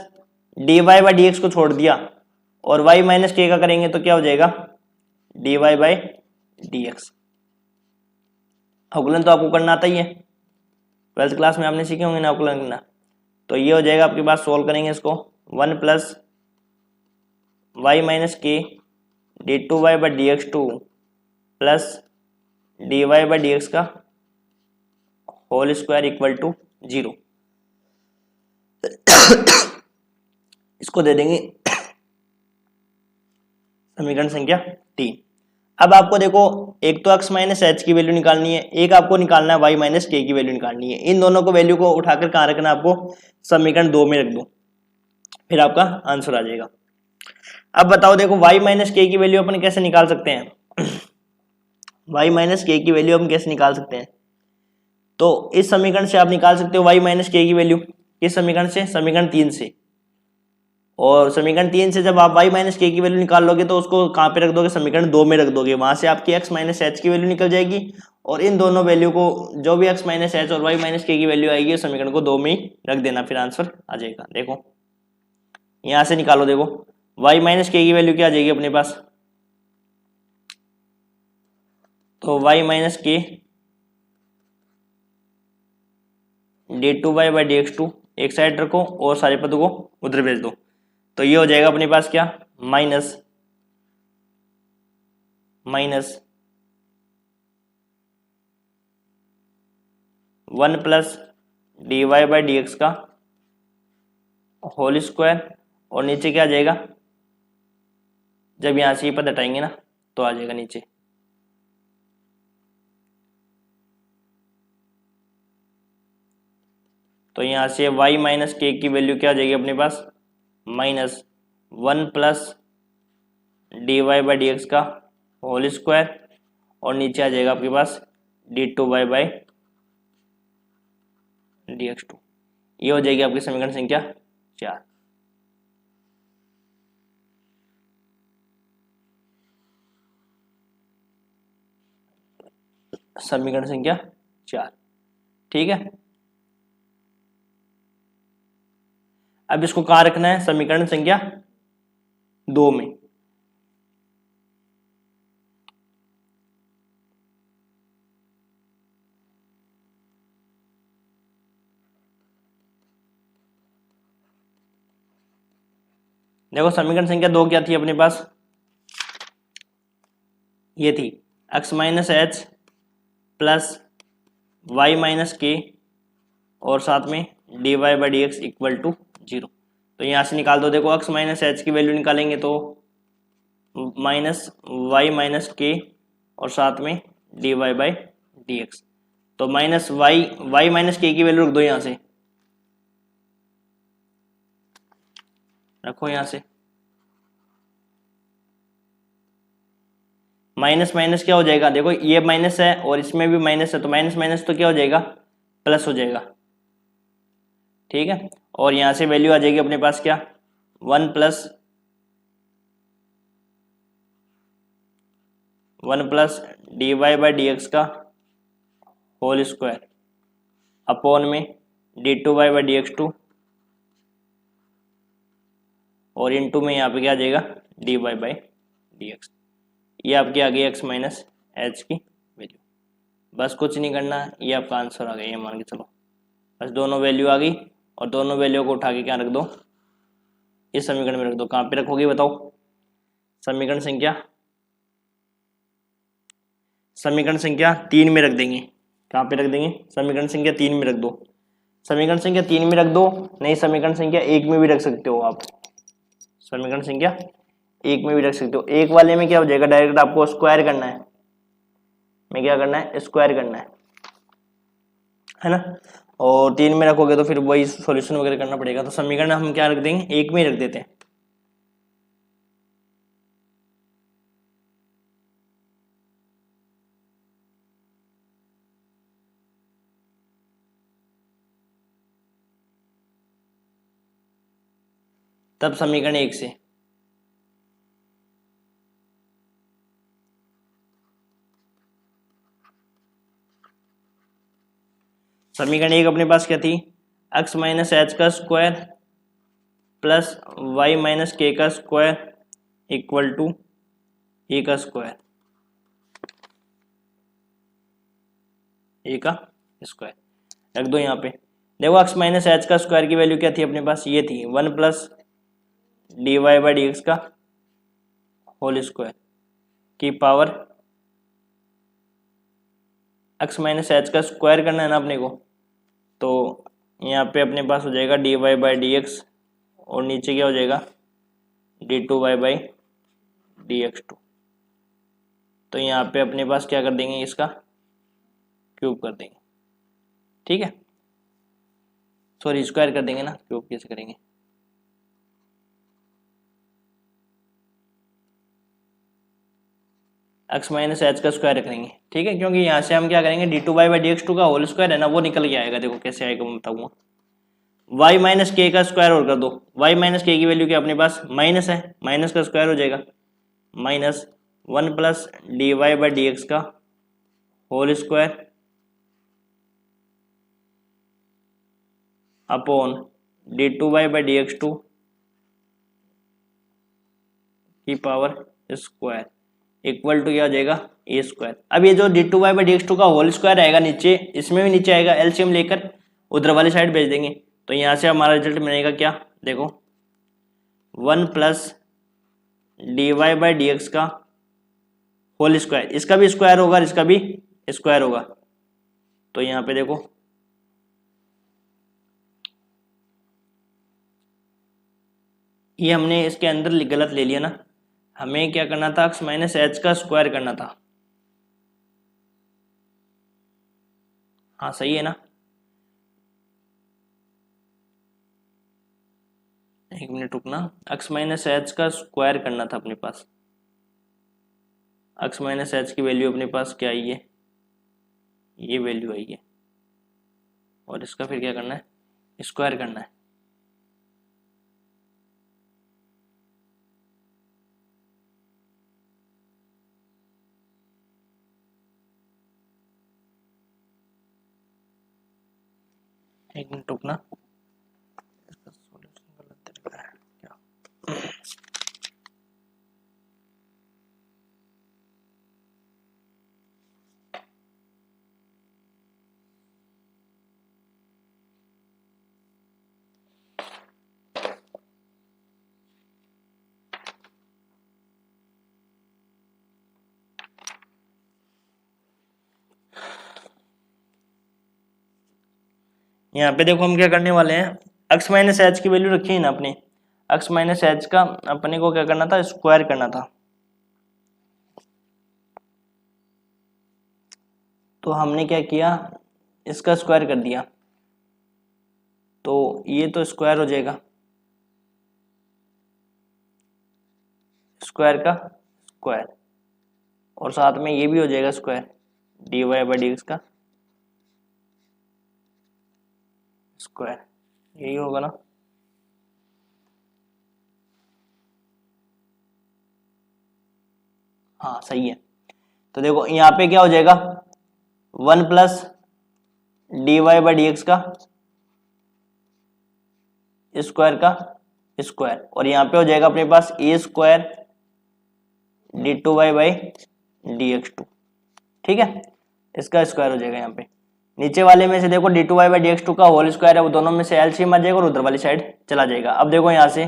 dy by dx को छोड़ दिया और y माइनस के का करेंगे तो क्या हो जाएगा dy बाई dx। अवकलन तो आपको करना आता ही है, 12th क्लास में आपने सीखे होंगे ना अवकलन करना। तो ये हो जाएगा आपके पास, सोल्व करेंगे इसको, 1 प्लस वाई माइनस के d2 by dx2 plus dy by dx का होल स्क्वायर इक्वल टू 0। इसको दे देंगे समीकरण संख्या 3। अब आपको देखो एक तो x माइनस एच की वैल्यू निकालनी है, एक आपको निकालना है y माइनस के की वैल्यू निकालनी है। इन दोनों को वैल्यू को उठाकर कहाँ रखना है आपको, समीकरण 2 में रख दो, फिर आपका आंसर आ जाएगा। अब बताओ देखो y माइनस के की वैल्यू अपन कैसे निकाल सकते हैं y माइनस के की वैल्यू हम कैसे निकाल सकते हैं? तो इस समीकरण से आप निकाल सकते हो y माइनस के की वैल्यू, किस समीकरण से, समीकरण 3 से। और समीकरण 3 से जब आप y माइनस के की वैल्यू निकाल लोगे तो उसको कहाँ पे रख दोगे, समीकरण 2 में रख दोगे। वहां से आपकी x माइनस एच की वैल्यू निकल जाएगी, और इन दोनों वैल्यू को, जो भी x माइनस एच और y माइनस के की वैल्यू आएगी, उस समीकरण को 2 में ही रख देना, फिर आंसर आ जाएगा। देखो यहां से निकालो, देखो y माइनस के की वैल्यू क्या आ जाएगी अपने पास, तो y माइनस के d2 बाई dx2 एक साइड रखो और सारे पदों को उधर भेज दो, तो ये हो जाएगा अपने पास क्या, minus minus 1 plus D Y by D x का होल स्क्वायर, और नीचे क्या आ जाएगा, जब यहाँ से ये पद हटाएंगे ना तो आ जाएगा नीचे, तो यहाँ से y माइनस के की वैल्यू क्या आ जाएगी अपने पास, -1 plus D Y by D x का होल स्क्वायर, और नीचे आ जाएगा आपके पास d2y बाई dx2। ये हो जाएगी आपकी समीकरण संख्या 4। समीकरण संख्या 4, ठीक है। अब इसको कहाँ रखना है, समीकरण संख्या 2 में। देखो समीकरण संख्या 2 क्या थी अपने पास, ये थी x minus h plus y minus k और साथ में D Y by D x equal to 0। तो यहाँ से निकाल दो, देखो x माइनस एच की वैल्यू निकालेंगे तो माइनस वाई माइनस के और साथ में D Y by D x, तो माइनस वाई माइनस के की वैल्यू रख दो, यहाँ से रखो, यहाँ से माइनस माइनस क्या हो जाएगा, देखो ये माइनस है और इसमें भी माइनस है, तो माइनस माइनस तो क्या हो जाएगा, प्लस हो जाएगा, ठीक है। और यहाँ से वैल्यू आ जाएगी अपने पास क्या, 1 plus D Y by D x का होल स्क्वायर अपॉन में d2y by D x two, और इनटू में यहाँ पे क्या आ जाएगा dy बाई डी एक्स। ये आपकी आ गई x माइनस एच की वैल्यू। बस कुछ नहीं करना, ये आपका आंसर आ गया, ये मान के चलो। बस दोनों वैल्यू आ गई और दोनों वैल्यू को उठा के क्या रख दो, इस समीकरण में रख दो। कहाँ पे रखोगे बताओ, समीकरण संख्या 3 में रख देंगे। कहाँ पे रख देंगे, समीकरण संख्या 3 में रख दो। समीकरण संख्या 3 में रख दो, नहीं समीकरण संख्या 1 में भी रख सकते हो आप, समीकरण संख्या 1 में भी रख सकते हो। एक वाले में क्या हो जाएगा, डायरेक्ट आपको स्क्वायर करना है, में क्या करना है, स्क्वायर करना है ना। और 3 में रखोगे तो फिर वही सॉल्यूशन वगैरह करना पड़ेगा, तो समीकरण हम क्या रख देंगे, 1 में ही रख देते हैं। तब समीकरण 1 से समीकरण 1 अपने पास क्या थी, x माइनस एच का square plus y minus k का स्क्वायर इक्वल टू ए का स्क्वायर, ए का स्क्वायर रख दो यहाँ पे। देखो x माइनस एच का स्क्वायर की वैल्यू क्या थी अपने पास, ये थी 1 plus D Y by D x का होल स्क्वायर की पावर x माइनस एच का स्क्वायर करना है ना अपने को, तो यहाँ पे अपने पास हो जाएगा D Y by D x और नीचे क्या हो जाएगा d2y by D x two. तो यहाँ पे अपने पास क्या कर देंगे, इसका क्यूब कर देंगे, ठीक है, सॉरी स्क्वायर कर देंगे ना, क्यूब कैसे करेंगे। x माइनस एच का स्क्वायर रख देंगे, ठीक है, क्योंकि यहाँ से हम क्या करेंगे d2y by D x two का होल स्क्वायर है ना, वो निकल के आएगा। देखो कैसे आएगा मैं बताऊंगा। y माइनस के का स्क्वायर और कर दो, y माइनस के की वैल्यू क्या अपने पास माइनस है, माइनस का स्क्वायर हो जाएगा -1 plus D Y by D x का whole square upon d2y by D x two की पावर स्क्वायर इक्वल टू क्या हो जाएगा ए स्क्वायर। अब ये जो d2y by D x two का होल स्क्वायर आएगा नीचे, इसमें भी नीचे आएगा, एलसीएम लेकर उधर वाली साइड भेज देंगे, तो यहाँ से हमारा रिजल्ट मिलेगा क्या, देखो 1 plus D Y by D x का होल स्क्वायर, इसका भी स्क्वायर होगा, इसका भी स्क्वायर होगा, तो यहाँ पे देखो ये हमने इसके अंदर गलत ले लिया ना, हमें क्या करना था, x माइनस एच का स्क्वायर करना था। हाँ सही है ना, एक मिनट रुकना, x माइनस एच का स्क्वायर करना था अपने पास। x माइनस एच की वैल्यू अपने पास क्या आई है, ये वैल्यू आई है, और इसका फिर क्या करना है, स्क्वायर करना है। एक मिनट रुकना, इसका सॉल्यूशन गलत दिख रहा है क्या। यहाँ पे देखो हम क्या करने वाले हैं, x माइनस एच की वैल्यू रखी है ना अपने, x माइनस एच का अपने को क्या करना था, स्क्वायर करना था। तो हमने क्या किया, इसका स्क्वायर कर दिया, तो ये तो स्क्वायर हो जाएगा, स्क्वायर का स्क्वायर, और साथ में ये भी हो जाएगा square, d Y by D x का स्क्वायर, यही होगा ना। हाँ सही है। तो देखो यहाँ पे क्या हो जाएगा, 1 plus D Y by D x का स्क्वायर का स्क्वायर, और यहाँ पे हो जाएगा अपने पास a square d two y by D x two, ठीक है, इसका स्क्वायर हो जाएगा। यहाँ पे नीचे वाले में से देखो d two y by D x two का होल स्क्वायर है, वो दोनों में से एलसीएम आ जाएगा और उधर वाली साइड चला जाएगा। अब देखो यहाँ से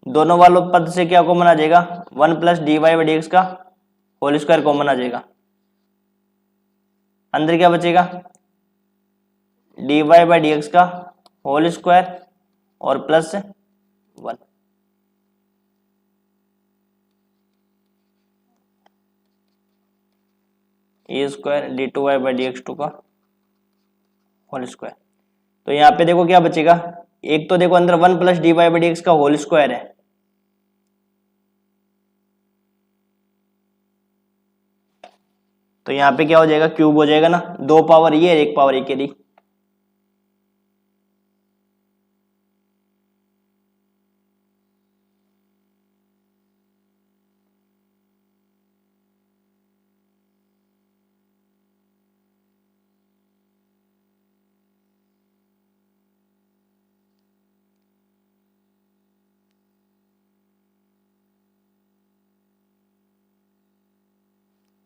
दोनों वालों पद से क्या कॉमन आ जाएगा, 1 plus D Y by D x का होल स्क्वायर कॉमन आ जाएगा, अंदर क्या बचेगा, d Y by D x का होल स्क्वायर और plus 1, a square d two y by D x two का होल स्क्वायर। तो यहाँ पे देखो क्या बचेगा, एक तो देखो अंदर 1 plus D Y by D x का होल स्क्वायर है, तो यहाँ पे क्या हो जाएगा, क्यूब हो जाएगा ना, 2 पावर ये और 1 पावर ये के दी।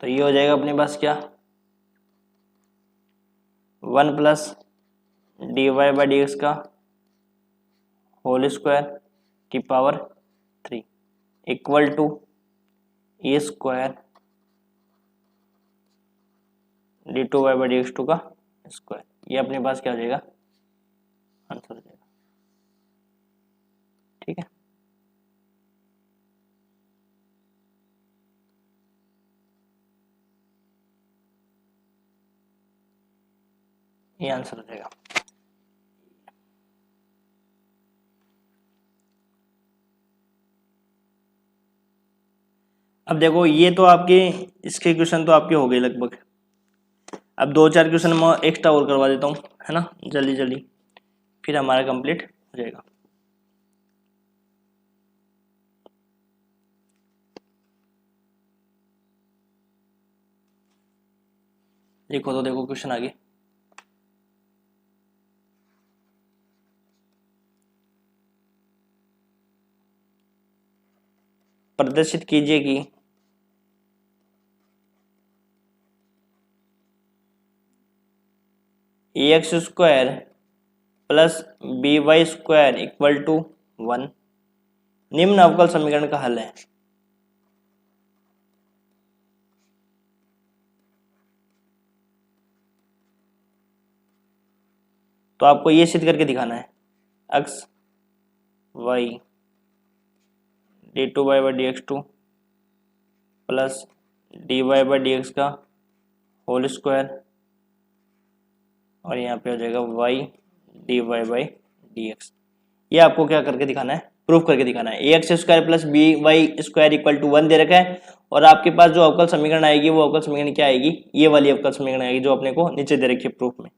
तो ये हो जाएगा अपने पास क्या, 1 plus D Y by D x का होल स्क्वायर की power 3 equal to a square d two y by D x two का स्क्वायर। ये अपने पास क्या हो जाएगा, आंसर हो जाएगा, ठीक है। ये आंसर हो जाएगा। अब देखो ये तो आपके, इसके क्वेश्चन तो आपके हो गए लगभग, अब 2-4 क्वेश्चन मैं एक्स्ट्रा और करवा देता हूँ, है ना, जल्दी जल्दी, फिर हमारा कंप्लीट हो जाएगा। देखो तो देखो क्वेश्चन आगे, प्रदर्शित कीजिए कि a x square plus b y square equal to 1 निम्न अवकल समीकरण का हल है। तो आपको ये सिद्ध करके दिखाना है, x y d two y by D x two plus D Y by D x का होल स्क्वायर, और यहाँ पे हो जाएगा y d Y by D x. ये आपको क्या करके दिखाना है, प्रूफ करके दिखाना है। A x square plus b y square equal to 1 दे रखा है, और आपके पास जो अवकल समीकरण आएगी वो अवकल समीकरण क्या आएगी, ये वाली अवकल समीकरण आएगी जो अपने को नीचे दे रखी है प्रूफ में।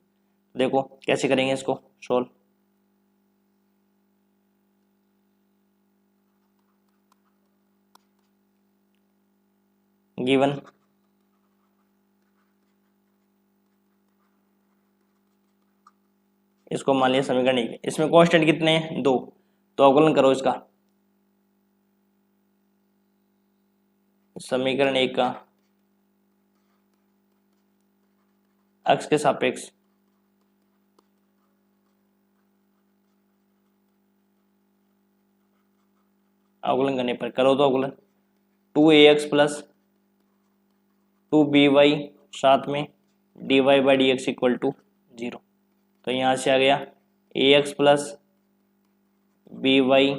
देखो कैसे करेंगे इसको सोल्व। गिवन इसको मान लिया समीकरण एक, इसमें कांस्टेंट कितने हैं 2, तो अवकलन करो इसका। समीकरण एक का x के सापेक्ष अवकलन करने पर करो तो अवकलन 2ax प्लस 2by साथ में dy by D x equal to 0। तो यहाँ से आ गया ax plus b y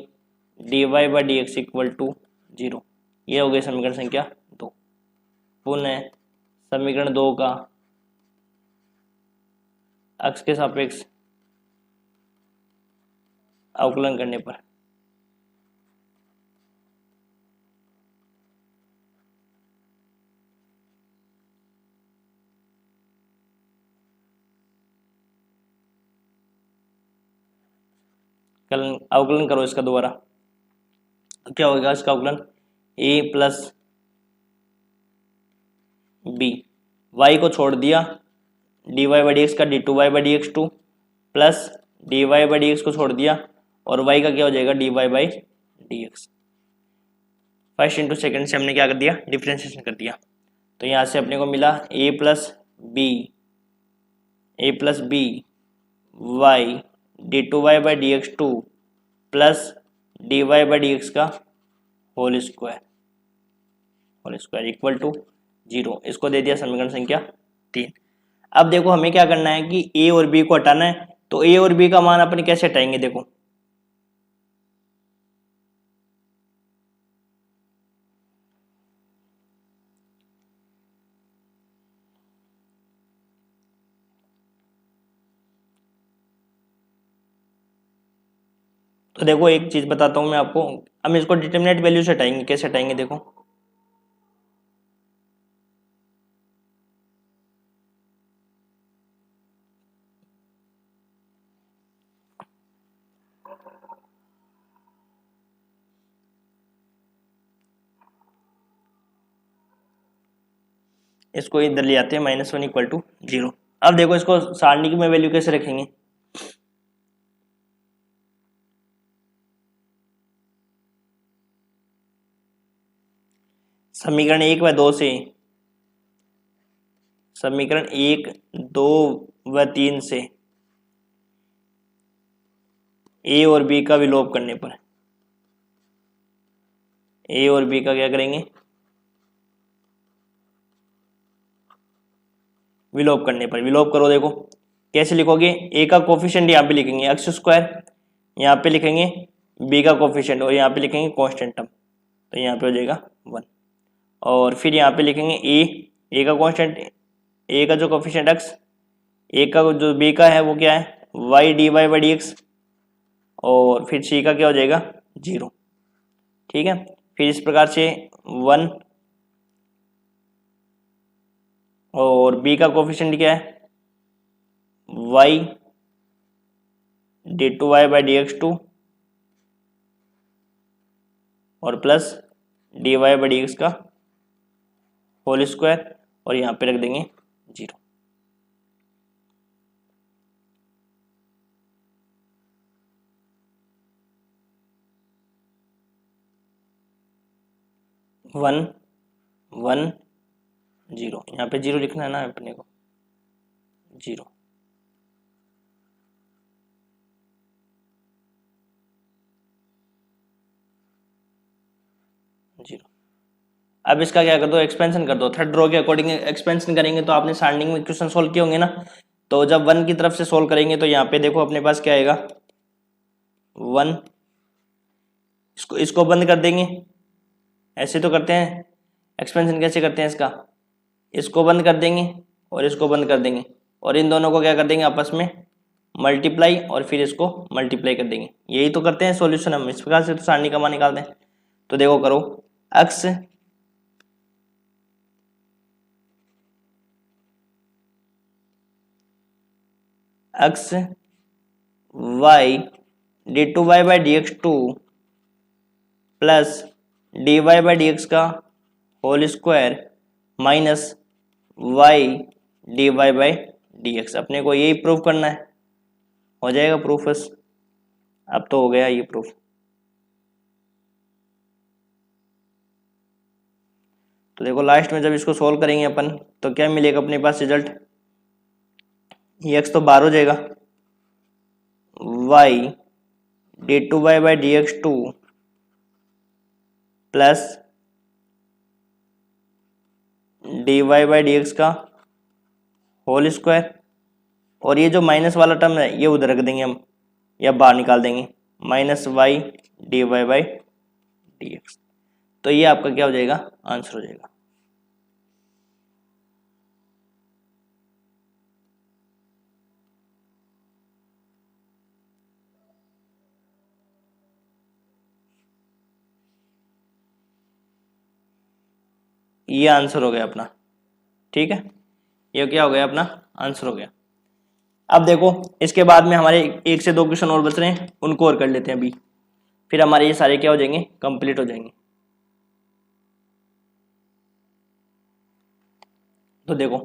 d Y by D x equal to 0। ये हो गई समीकरण संख्या 2। पुनः समीकरण 2 का x के सापेक्ष अवकलन करने पर अवकलन करो इसका दोबारा, तो क्या होगा इसका अवकलन a प्लस बी, वाई को छोड़ दिया d Y by D x का d two y by D x two plus D Y by D x को छोड़ दिया, और वाई का क्या हो जाएगा D Y by D x. First into second से हमने क्या कर दिया, डिफ्रेंशिएशन कर दिया। तो यहाँ से अपने को मिला a plus b y d two y by D x two plus D Y by D x का होल स्क्वायर इक्वल टू 0। इसको दे दिया समीकरण संख्या 3। अब देखो हमें क्या करना है कि a और b को हटाना है, तो a और b का मान अपन कैसे हटाएंगे। देखो तो देखो एक चीज बताता हूं मैं आपको, हम इसको डिटरमिनेंट वैल्यू से हटाएंगे। कैसे हटाएंगे देखो, इसको इधर ले आते हैं -1 इक्वल टू 0। अब देखो इसको सारणी में वैल्यू कैसे रखेंगे। समीकरण 1 व 2 से, समीकरण 1, 2 व 3 से a और b का विलोप करने पर, a और b का क्या करेंगे, विलोप करने पर। विलोप करो, देखो कैसे लिखोगे, a का कोफिशिएंट यहाँ पे लिखेंगे एक्स स्क्वायर, यहाँ पे लिखेंगे b का कोफिशिएंट और यहाँ पे लिखेंगे कांस्टेंट टर्म, तो यहाँ पे हो जाएगा 1। और फिर यहाँ पे लिखेंगे a का कांस्टेंट, a का जो कोफिशिएंट x, a का जो b का है वो क्या है y d Y by D x, और फिर c का क्या हो जाएगा 0। ठीक है, फिर इस प्रकार से 1, और b का कोफिशिएंट क्या है y d two y by D x two, और plus D Y by D x का होल स्क्वायर, और यहाँ पे रख देंगे 0। वन 1 0, यहाँ पे 0 लिखना है ना अपने को, 0। अब इसका क्या कर दो, एक्सपेंशन कर दो। थर्ड रो के अकॉर्डिंग एक्सपेंशन करेंगे तो आपने सारणी में क्वेश्चन सोल्व किए होंगे ना, तो जब 1 की तरफ से सोल्व करेंगे तो यहाँ पे देखो अपने पास क्या आएगा 1 इसको बंद कर देंगे, ऐसे तो करते हैं। एक्सपेंशन कैसे करते हैं इसका, इसको बंद कर देंगे और इसको बंद कर देंगे, और इन दोनों को क्या कर देंगे आपस में मल्टीप्लाई, और फिर इसको मल्टीप्लाई कर देंगे। यही तो करते हैं सॉल्यूशन हम, इस प्रकार से तो सारणी का मान निकालते हैं। तो देखो करो, x y d2y by D x two plus D Y by D x का whole square minus y d Y by D x. अपने को यही प्रूफ करना है, हो जाएगा प्रूफ बस। अब तो हो गया ये प्रूफ। तो देखो लास्ट में जब इसको सोल्व करेंगे अपन तो क्या मिलेगा अपने पास रिजल्ट, ये एक्स तो बाहर हो जाएगा, y d two y by D x two plus D Y by D x का होल स्क्वायर, और ये जो माइनस वाला टर्म है ये उधर रख देंगे हम, या बाहर निकाल देंगे, minus y d Y by D x. तो ये आपका क्या हो जाएगा, आंसर हो जाएगा। ये आंसर हो गया अपना, ठीक है, ये क्या हो गया अपना आंसर हो गया। अब देखो इसके बाद में हमारे 1 से 2 क्वेश्चन और बच रहे हैं, उनको और कर लेते हैं अभी, फिर हमारे ये सारे क्या हो जाएंगे, कंप्लीट हो जाएंगे। तो देखो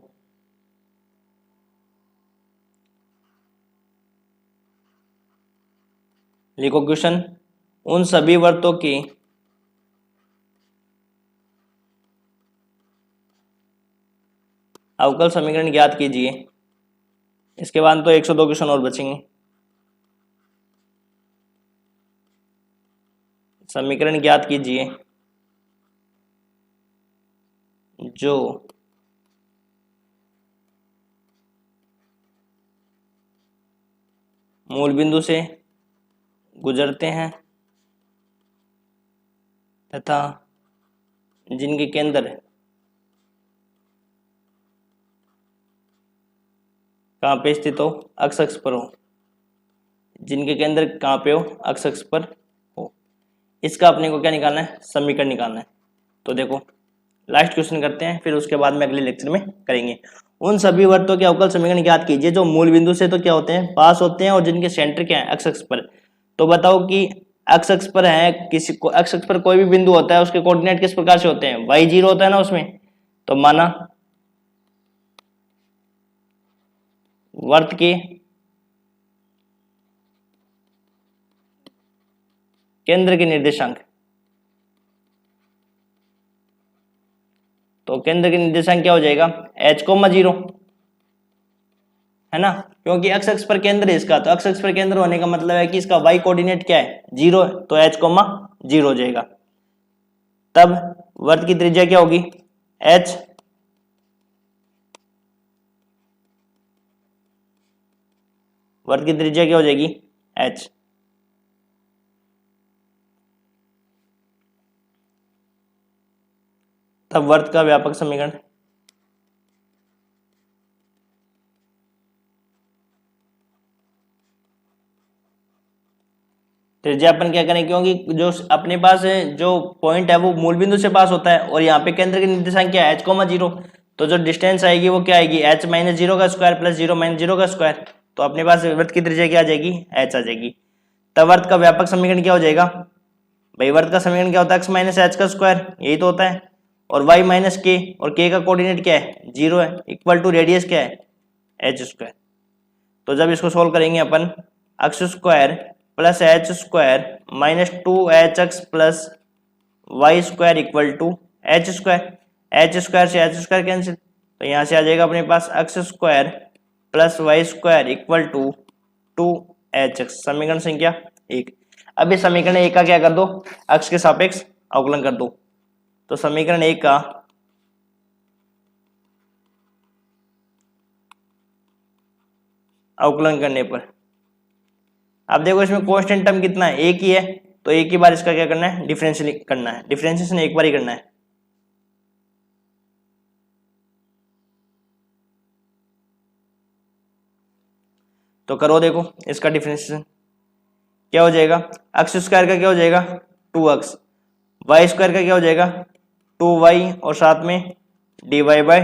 लिखो क्वेश्चन, उन सभी वर्तों की अवकल समीकरण ज्ञात कीजिए। इसके बाद तो 102 क्वेश्चन और बचेंगे। समीकरण ज्ञात कीजिए जो मूल बिंदु से गुजरते हैं तथा जिनके केंद्र कहाँ पे स्थित हो, अक्ष अक्ष पर हो, जिनके केंद्र कहाँ पे हो, अक्ष अक्ष पर हो। इसका अपने को क्या निकालना है, समीकरण निकालना है। तो देखो लास्ट क्वेश्चन करते हैं, फिर उसके बाद में अगले लेक्चर में करेंगे। उन सभी वर्तों के अवकल समीकरण ज्ञात कीजिए जो मूल बिंदु से तो क्या होते हैं, पास होते हैं, और जिनके सेंटर क्या है, अक्ष अक्ष पर। तो बताओ कि अक्ष अक्ष पर है, किसी को अक्ष अक्ष पर कोई भी बिंदु होता है उसके कोऑर्डिनेट किस प्रकार से होते हैं, y0 होता है ना उसमें। तो माना वर्त के केंद्र के निर्देशांक, तो केंद्र के निर्देशांक क्या हो जाएगा, h,0 है ना, क्योंकि x अक्ष पर केंद्र है इसका। तो x अक्ष पर केंद्र होने का मतलब है कि इसका y कोऑर्डिनेट क्या है, 0 है, तो h,0 हो जाएगा। तब वर्त की त्रिज्या क्या होगी, h, वर्त की त्रिज्या क्या हो जाएगी, h। तब वर्त का व्यापक समीकरण, त्रिज्या अपन क्या करें, क्योंकि जो अपने पास है जो पॉइंट है वो मूल बिंदु से पास होता है, और यहाँ पे केंद्र के निर्देशांक क्या है, h,0। तो जो डिस्टेंस आएगी वो क्या आएगी, h माइनस 0 का स्क्वायर प्लस 0 माइनस 0 का स्क्वायर। तो अपने पास वृत्त की त्रिज्या क्या आ जाएगी, h आ जाएगी। तब वर्त का व्यापक समीकरण क्या हो जाएगा, भाई वर्त का समीकरण क्या होता है, x माइनस एच का स्क्वायर, यही तो होता है, और y माइनस के, और k का कोऑर्डिनेट क्या है, 0 है, इक्वल टू रेडियस क्या है, h स्क्वायर। तो जब इसको सोल्व करेंगे अपन, x square plus h square minus 2hx plus y square equal to h square, h square से एच स्क्वायर कैंसिल, तो यहाँ से आ जाएगा अपने पास x square plus y square equal to 2hx। समीकरण संख्या 1। अब इस समीकरण 1 का क्या कर दो, अक्ष के सापेक्ष अवकलन कर दो। तो समीकरण 1 का अवकलन करने पर अब देखो इसमें कांस्टेंट टर्म कितना है, एक ही है, तो एक ही बार इसका क्या करना है, डिफरेंशियल करना है, डिफरेंशिएशन एक बार ही करना है। तो करो, देखो इसका डिफरेंशिएशन क्या हो जाएगा, एक्स स्क्वायर का क्या हो जाएगा 2x, वाई स्क्वायर का क्या हो जाएगा 2y और साथ में dy बाई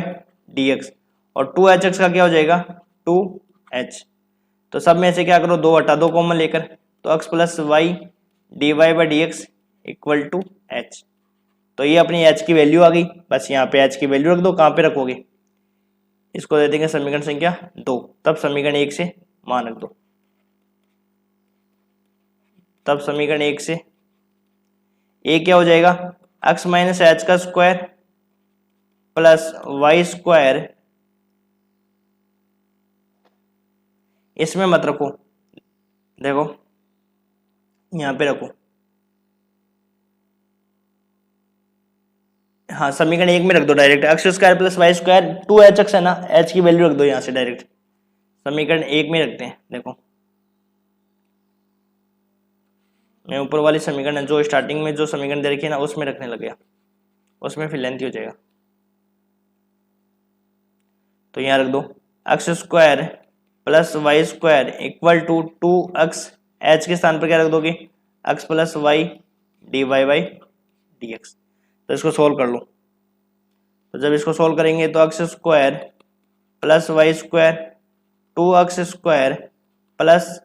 डी एक्स, और 2hx का क्या हो जाएगा 2h। तो सब में से क्या करो, 2 हटा दो कॉमन लेकर, तो x plus y d Y by D x equal to h. तो ये अपनी h की वैल्यू आ गई, बस यहाँ पे h की वैल्यू रख दो, कहाँ पे रखोगे, इसको दे देंगे समीकरण संख्या 2, तब समीकरण 1 से मान रख दो, तब समीकरण 1 से a क्या हो जाएगा, x माइनस एच का स्क्वायर प्लस वाई स्क्वायर, इसमें मत रखो, देखो यहाँ पे रखो, हाँ समीकरण 1 में रख दो direct, x square plus y square 2hx है ना, h की वैल्यू रख दो यहाँ से डायरेक्ट, समीकरण 1 में रखते हैं। देखो मैं ऊपर वाली समीकरण जो स्टार्टिंग में जो समीकरण दे रखी है ना उसमें रखने लग गया, उसमें फिर लेंथी हो जाएगा। तो यहाँ रख दो x square plus y square equal to 2x, h के स्थान पर क्या रख दोगे x plus y d Y by D x. तो इसको सोल्व कर लो, तो जब इसको सोल्व करेंगे तो x square plus y square 2x square plus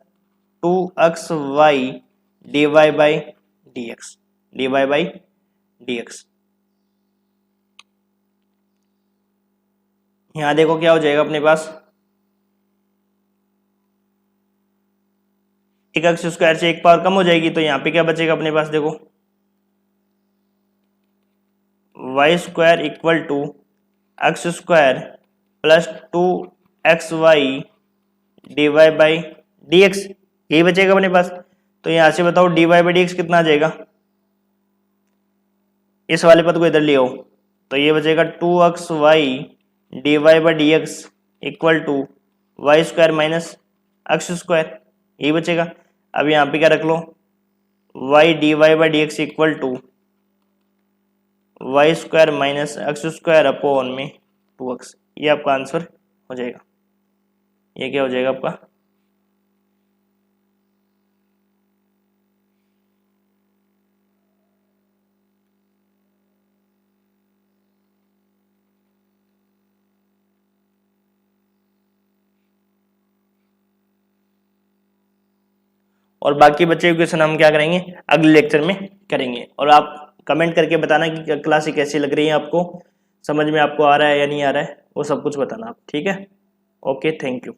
2x y d Y by D x, d Y by D x. यहाँ देखो क्या हो जाएगा अपने पास, एक एक्स स्क्वायर से एक पावर कम हो जाएगी, तो यहाँ पे क्या बचेगा अपने पास, देखो y square equal to x square plus 2xy d Y by D x, यही बचेगा अपने पास। तो यहाँ से बताओ d Y by D x कितना आ जाएगा, इस वाले पद को इधर ले आओ, तो ये बचेगा 2xy d Y by D x equal to y square minus x square, यही बचेगा। अब यहाँ पे क्या रख लो, y d Y by D x equal to y square minus x square upon में 2x, ये आपका आंसर हो जाएगा। ये क्या हो जाएगा आपका, और बाकी बचे हुए क्वेश्चन हम क्या करेंगे अगले लेक्चर में करेंगे। और आप कमेंट करके बताना कि क्लास कैसी लग रही है आपको, समझ में आपको आ रहा है या नहीं आ रहा है, वो सब कुछ बताना आप, ठीक है। Okay, thank you.